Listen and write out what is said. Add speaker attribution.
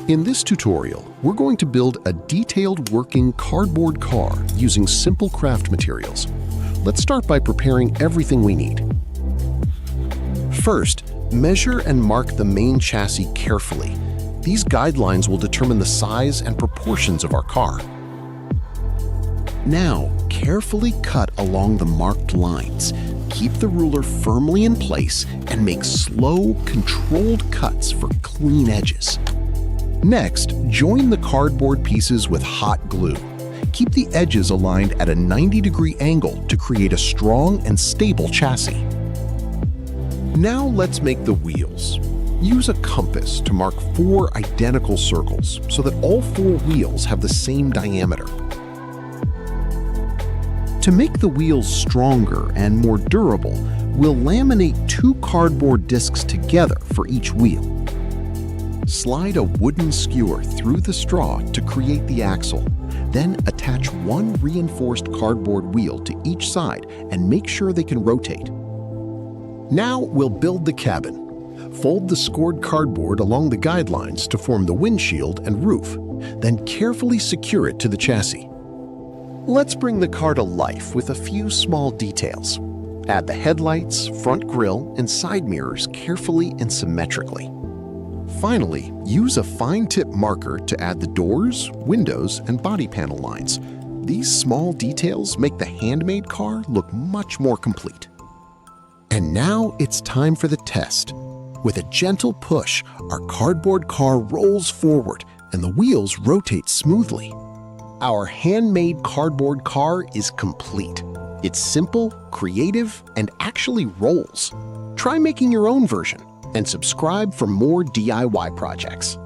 Speaker 1: In this tutorial, we're going to build a detailed working cardboard car using simple craft materials. Let's start by preparing everything we need. First, measure and mark the main chassis carefully. These guidelines will determine the size and proportions of our car. Now, carefully cut along the marked lines. Keep the ruler firmly in place and make slow, controlled cuts for clean edges. Next, join the cardboard pieces with hot glue. Keep the edges aligned at a 90-degree angle to create a strong and stable chassis. Now let's make the wheels. Use a compass to mark 4 identical circles so that all 4 wheels have the same diameter. To make the wheels stronger and more durable, we'll laminate 2 cardboard discs together for each wheel. Slide a wooden skewer through the straw to create the axle. Then attach 1 reinforced cardboard wheel to each side and make sure they can rotate. Now we'll build the cabin. Fold the scored cardboard along the guidelines to form the windshield and roof, then carefully secure it to the chassis. Let's bring the car to life with a few small details. Add the headlights, front grille, and side mirrors carefully and symmetrically. Finally, use a fine-tip marker to add the doors, windows, and body panel lines. These small details make the handmade car look much more complete. And now it's time for the test. With a gentle push, our cardboard car rolls forward and the wheels rotate smoothly. Our handmade cardboard car is complete. It's simple, creative, and actually rolls. Try making your own version and subscribe for more DIY projects.